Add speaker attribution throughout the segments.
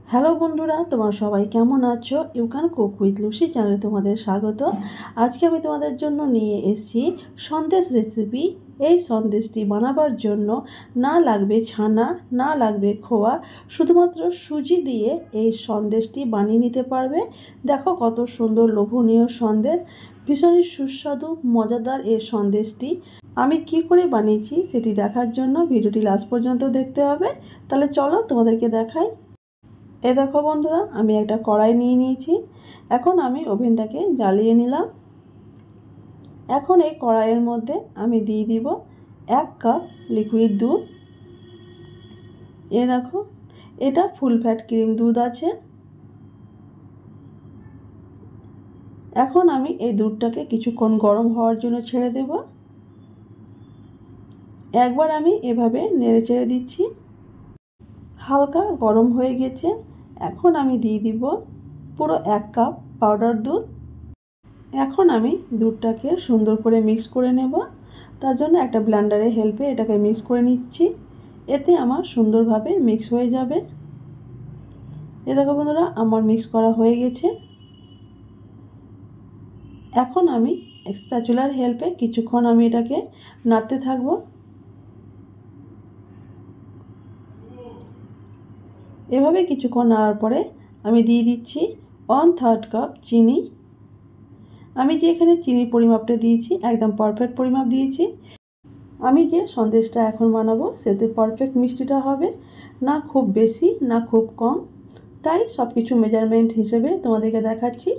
Speaker 1: Hello বন্ধুরা, তোমরা সবাই কেমন আছো? You can cook with Lucy চ্যানেলে তোমাদের স্বাগত। আজকে আমি তোমাদের জন্য নিয়ে এসেছি সন্দেশ রেসিপি। এই সন্দেশটি বানাবার জন্য না লাগবে ছানা, না লাগবে খোয়া, শুধুমাত্র সুজি দিয়ে এই সন্দেশটি বানিয়ে নিতে পারবে। দেখো কত সুন্দর লোভনীয় সন্দেশ, ভীষণই সুস্বাদু মজাদার এই সন্দেশটি। আমি কি করে বানিয়েছি সেটি দেখার জন্য ভিডিওটি লাস্ট পর্যন্ত দেখতে হবে। তাহলে চলো তোমাদেরকে দেখাই। দেখো বন্ধুরা, আমি একটা কড়াই নিয়ে নিয়েছি। এখন আমি ওভেনটাকে জ্বালিয়ে নিলাম। এখন এই কড়াইয়ের মধ্যে আমি দিয়ে দিব 1 কাপ লিকুইড দুধ। দেখো, এটা ফুল ফ্যাট ক্রিম দুধ আছে। এখন আমি এই দুধটাকে কিছুক্ষণ গরম হওয়ার জন্য ছেড়ে দেব। একবার আমি এভাবে নেড়ে চেড়ে দিচ্ছি। হালকা গরম হয়ে গেছে। এখন আমি দিয়ে দিব পুরো 1 কাপ পাউডার দুধ। এখন আমি দুধটাকে সুন্দর করে মিক্স করে নেব। তার জন্য একটা ব্লেন্ডারের হেল্পে এটাকে মিক্স করে নিচ্ছি। এতে আমার সুন্দরভাবে মিক্স হয়ে যাবে। দেখো বন্ধুরা, আমার মিক্স করা হয়ে গেছে। এখন আমি স্প্যাচুলার হেল্পে কিছুক্ষণ আমি এটাকে নাড়তে থাকবো। এভাবে কিছুক্ষণ নাড়ার পরে আমি দিয়ে দিচ্ছি 1/3 কাপ চিনি। আমি যে এখানে চিনির পরিমাপটা দিয়েছি একদম পারফেক্ট পরিমাপ দিয়েছি। আমি যে সন্দেশটা এখন বানাবো সেতে পারফেক্ট মিষ্টিটা হবে, না খুব বেশি না খুব কম। তাই সব কিছু মেজারমেন্ট হিসেবে তোমাদেরকে দেখাচ্ছি।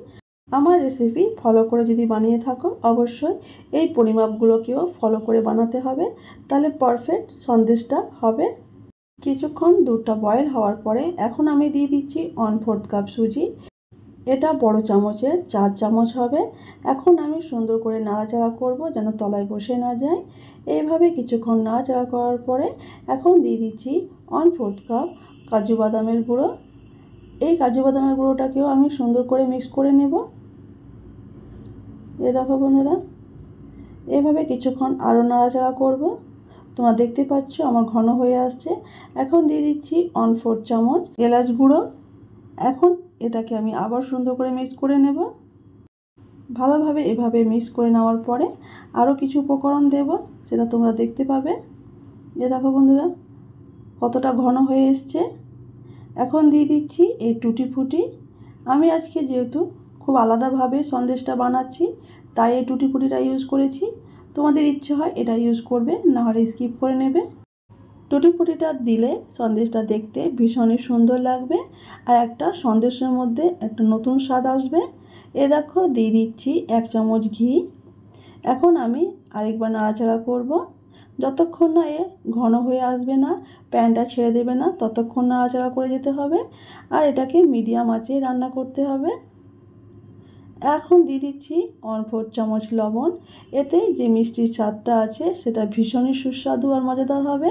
Speaker 1: আমার রেসিপি ফলো করে যদি বানিয়ে থাকো অবশ্যই এই পরিমাপগুলোকেও ফলো করে বানাতে হবে, তাহলে পারফেক্ট সন্দেশটা হবে। কিছুক্ষণ দুধটা বয়েল হওয়ার পরে এখন আমি দিয়ে দিচ্ছি 1/4 কাপ সুজি। এটা বড় চামচের 4 চামচ হবে। এখন আমি সুন্দর করে নাড়াচাড়া করব যেন তলায় বসে না যায়। এইভাবে কিছুক্ষণ নাড়াচাড়া করার পরে এখন দিয়ে দিচ্ছি 1/4 কাপ কাজু বাদামের গুঁড়ো। এই কাজু বাদামের গুঁড়োটাকেও আমি সুন্দর করে মিক্স করে নেব। দেখো বন্ধুরা, এইভাবে কিছুক্ষণ আরও নাড়াচাড়া করব। তোমরা দেখতে পাচ্ছ আমার ঘন হয়ে আসছে। এখন দিয়ে দিচ্ছি 1/4 চামচ এলাচ গুঁড়ো। এখন এটাকে আমি আবার সুন্দর করে মিক্স করে নেব। ভালোভাবে এভাবে মিক্স করে নেওয়ার পরে আরও কিছু উপকরণ দেব, সেটা তোমরা দেখতে পাবে। দেখো বন্ধুরা কতটা ঘন হয়ে এসছে। এখন দিয়ে দিচ্ছি এই টুটি ফুটি। আমি আজকে যেহেতু খুব আলাদাভাবে সন্দেশটা বানাচ্ছি তাই এই টুটি ফুটিটা ইউজ করেছি। তোমাদের ইচ্ছে হয় এটা ইউজ করবে, না হলে স্কিপ করে নেবে। টুটি ফুটিটা দিলে সন্দেশটা দেখতে ভীষণই সুন্দর লাগবে আর একটা সন্দেশের মধ্যে একটা নতুন স্বাদ আসবে। দেখো দিয়ে দিচ্ছি 1 চামচ ঘি। এখন আমি আরেকবার নাড়াচাড়া করব। যতক্ষণ না এ ঘন হয়ে আসবে না, প্যানটা ছেড়ে দেবে না, ততক্ষণ নাড়াচাড়া করে যেতে হবে আর এটাকে মিডিয়াম আঁচে রান্না করতে হবে। এখন দিয়ে দিচ্ছি 1/4 চামচ লবণ। এতে যে মিষ্টির স্বাদটা আছে সেটা ভীষণই সুস্বাদু আর মজাদার হবে।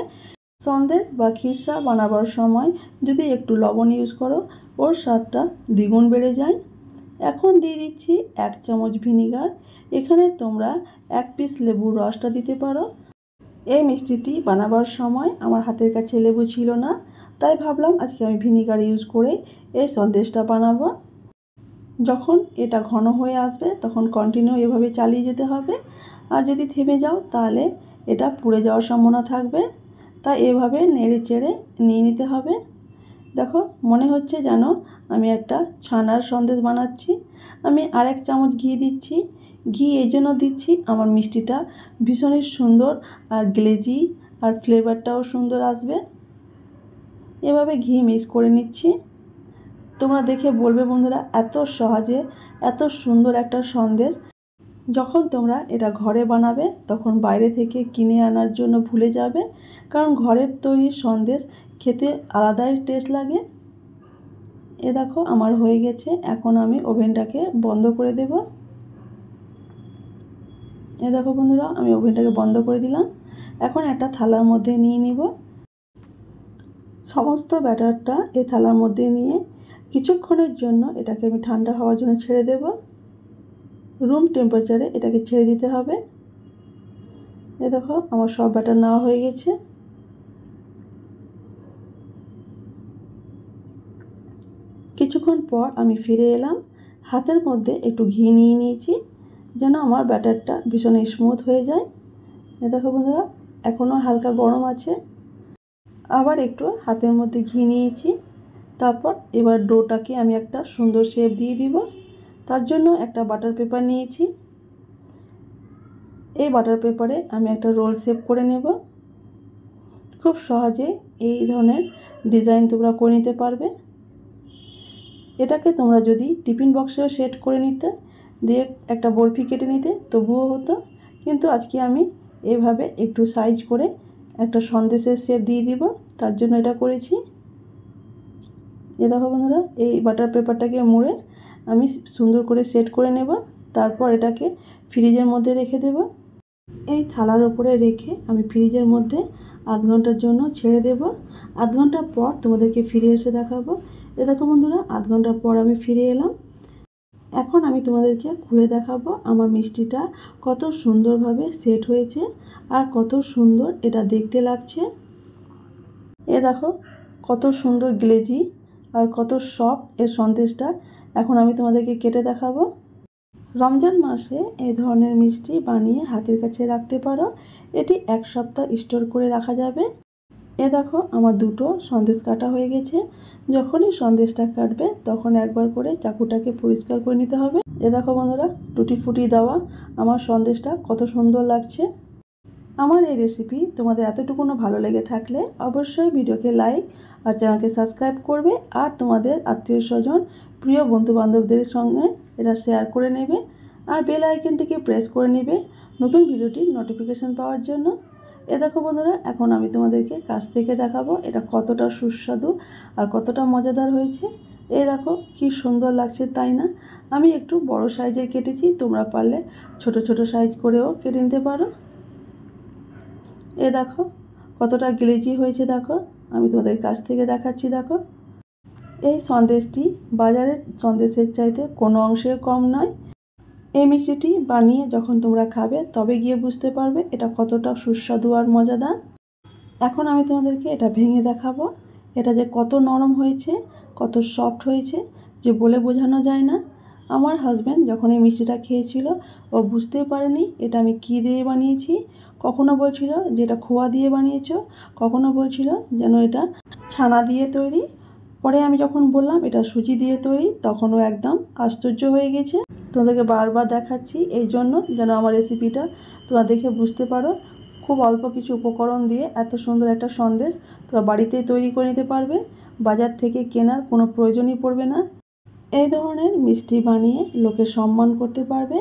Speaker 1: সন্দেশ বা খিরসা বানাবার সময় যদি একটু লবণ ইউজ করো ওর স্বাদটা দ্বিগুণ বেড়ে যায়। এখন দিয়ে দিচ্ছি 1 চামচ ভিনিগার। এখানে তোমরা 1 পিস লেবুর রসটা দিতে পারো। এই মিষ্টিটি বানাবার সময় আমার হাতের কাছে লেবু ছিল না, তাই ভাবলাম আজকে আমি ভিনিগার ইউজ করে এই সন্দেশটা বানাবো। যখন এটা ঘন হয়ে আসবে তখন কন্টিনিউ এভাবে চালিয়ে যেতে হবে, আর যদি থেমে যাও তাহলে এটা পুড়ে যাওয়ার সম্ভাবনা থাকবে। তাই এভাবে নেড়ে চেড়ে নিয়ে নিতে হবে। দেখো মনে হচ্ছে যেন আমি একটা ছানার সন্দেশ বানাচ্ছি। আমি আরেক চামচ ঘি দিচ্ছি। ঘি এই জন্য দিচ্ছি আমার মিষ্টিটা ভীষণই সুন্দর আর গ্লেজি আর ফ্লেভারটাও সুন্দর আসবে। এভাবে ঘি মিক্স করে নিচ্ছি। তোমরা দেখে বলবে বন্ধুরা এত সহজে এত সুন্দর একটা সন্দেশ। যখন তোমরা এটা ঘরে বানাবে তখন বাইরে থেকে কিনে আনার জন্য ভুলে যাবে, কারণ ঘরের তৈরি সন্দেশ খেতে আলাদাই টেস্ট লাগে। দেখো আমার হয়ে গেছে। এখন আমি ওভেনটাকে বন্ধ করে দেব। দেখো বন্ধুরা, আমি ওভেনটাকে বন্ধ করে দিলাম। এখন একটা থালার মধ্যে নিয়ে নিব। সমস্ত ব্যাটারটা এই থালার মধ্যে নিয়ে কিছুক্ষণের জন্য এটাকে আমি ঠান্ডা হওয়ার জন্য ছেড়ে দেব। রুম টেম্পারেচারে এটাকে ছেড়ে দিতে হবে। দেখো আমার সব ব্যাটার নেওয়া হয়ে গেছে। কিছুক্ষণ পর আমি ফিরে এলাম। হাতের মধ্যে একটু ঘি নিয়ে নিয়েছি যেন আমার ব্যাটারটা ভীষণ স্মুথ হয়ে যায়। দেখো বন্ধুরা, এখনও হালকা গরম আছে। আবার একটু হাতের মধ্যে ঘি নিয়েছি। তারপর এবার ডোটাকে আমি একটা সুন্দর শেপ দিয়ে দিব। তার জন্য একটা বাটার পেপার নিয়েছি। এই বাটার পেপারে আমি একটা রোল শেপ করে নেব। খুব সহজে এই ধরনের ডিজাইন তোমরা করে নিতে পারবে। এটাকে তোমরা যদি টিফিন বক্সেও সেট করে নিতে, দিয়ে একটা বরফি কেটে নিতে তবুও হতো, কিন্তু আজকে আমি এভাবে একটু সাইজ করে একটা সন্দেশের শেপ দিয়ে দিব, তার জন্য এটা করেছি। দেখো বন্ধুরা, এই বাটার পেপারটাকে মুড়ে আমি সুন্দর করে সেট করে নেব। তারপর এটাকে ফ্রিজের মধ্যে রেখে দেব। এই থালার উপরে রেখে আমি ফ্রিজের মধ্যে আধ ঘন্টার জন্য ছেড়ে দেব। আধ ঘন্টা পর তোমাদেরকে ফিরে এসে দেখাবো। দেখো বন্ধুরা, আধ ঘন্টা পর আমি ফিরে এলাম। এখন আমি তোমাদেরকে খুলে দেখাবো আমার মিষ্টিটা কত সুন্দরভাবে সেট হয়েছে আর কত সুন্দর এটা দেখতে লাগছে। দেখো কত সুন্দর গ্লেজি আর কত সফট এর সন্দেশটা। এখন আমি তোমাদেরকে কেটে দেখাবো। রমজান মাসে এই ধরনের মিষ্টি বানিয়ে হাতের কাছে রাখতে পারো। এটি 1 সপ্তাহ স্টোর করে রাখা যাবে। দেখো আমার দুটো সন্দেশ কাটা হয়ে গেছে। যখনই সন্দেশটা কাটবে তখন একবার করে চাকুটাকে পরিষ্কার করে নিতে হবে। দেখো বন্ধুরা, টুটি ফুটি দেওয়া আমার সন্দেশটা কত সুন্দর লাগছে। আমার এই রেসিপি তোমাদের এতটুকুনো ভালো লেগে থাকলে অবশ্যই ভিডিওকে লাইক আর চ্যানেলকে সাবস্ক্রাইব করবে, আর তোমাদের আত্মীয় স্বজন প্রিয় বন্ধুবান্ধবদের সঙ্গে এটা শেয়ার করে নেবে, আর বেল আইকনটিকে প্রেস করে নেবে নতুন ভিডিওটির নোটিফিকেশান পাওয়ার জন্য। দেখো বন্ধুরা, এখন আমি তোমাদেরকে কাছ থেকে দেখাবো এটা কতটা সুস্বাদু আর কতটা মজাদার হয়েছে। দেখো কি সুন্দর লাগছে, তাই না? আমি একটু বড় সাইজের কেটেছি, তোমরা পারলে ছোট ছোট সাইজ করেও কেটে নিতে পারো। দেখো কতটা গ্লেজি হয়েছে। দেখো আমি তোমাদের কাছ থেকে দেখাচ্ছি। দেখো এই সন্দেশটি বাজারের সন্দেশের চাইতে কোনো অংশে কম নয়। এই মিষ্টিটি বানিয়ে যখন তোমরা খাবে তবে গিয়ে বুঝতে পারবে এটা কতটা সুস্বাদু আর মজাদার। এখন আমি তোমাদেরকে এটা ভেঙে দেখাবো। এটা যে কত নরম হয়েছে, কত সফট হয়েছে যে বলে বোঝানো যায় না। আমার হাজব্যান্ড যখন এই মিষ্টিটা খেয়েছিল ও বুঝতেই পারেনি এটা আমি কী দিয়ে বানিয়েছি। কখনো বলছিল যে এটা খোয়া দিয়ে বানিয়েছো, কখনো বলছিল যেন এটা ছানা দিয়ে তৈরি। পরে আমি যখন বললাম এটা সুজি দিয়ে তৈরি, তখনও একদম আশ্চর্য হয়ে গেছে। তোমাদেরকে বারবার দেখাচ্ছি এই জন্য যেন আমার রেসিপিটা তোমরা দেখে বুঝতে পারো। খুব অল্প কিছু উপকরণ দিয়ে এত সুন্দর একটা সন্দেশ তোমরা বাড়িতেই তৈরি করে নিতে পারবে। বাজার থেকে কেনার কোনো প্রয়োজনই পড়বে না। এই ধরনের মিষ্টি বানিয়ে লোকে সম্মান করতে পারবে,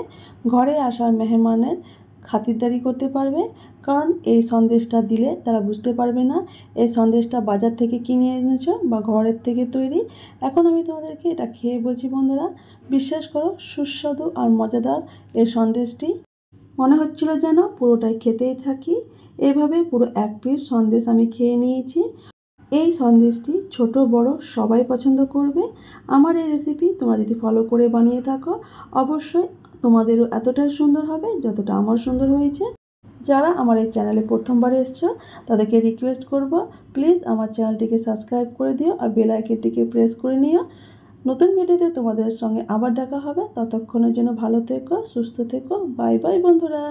Speaker 1: ঘরে আসা মেহমানের খাতিরদারি করতে পারবে, কারণ এই সন্দেশটা দিলে তারা বুঝতে পারবে না এই সন্দেশটা বাজার থেকে কিনে এনেছো বা ঘরের থেকে তৈরি। এখন আমি তোমাদেরকে এটা খেয়ে বলছি বন্ধুরা, বিশ্বাস করো সুস্বাদু আর মজাদার এই সন্দেশটি। মনে হচ্ছিল যেন পুরোটাই খেতেই থাকি। এইভাবে পুরো 1 পিস সন্দেশ আমি খেয়ে নিয়েছি। এই সন্দেশটি ছোট বড় সবাই পছন্দ করবে। আমার এই রেসিপি তোমরা যদি ফলো করে বানিয়ে থাকো অবশ্যই তোমাদেরও এতটাই সুন্দর হবে যতটা আমার সুন্দর হয়েছে। যারা আমার এই চ্যানেলে প্রথমবার এসছো তাদেরকে রিকোয়েস্ট করব, প্লিজ আমার চ্যানেলটিকে সাবস্ক্রাইব করে দিও আর বেল আইকনটিকে প্রেস করে নিও। নতুন ভিডিওতে তোমাদের সঙ্গে আবার দেখা হবে। ততক্ষণের জন্য ভালো থেকো, সুস্থ থেকো। বাই বাই বন্ধুরা।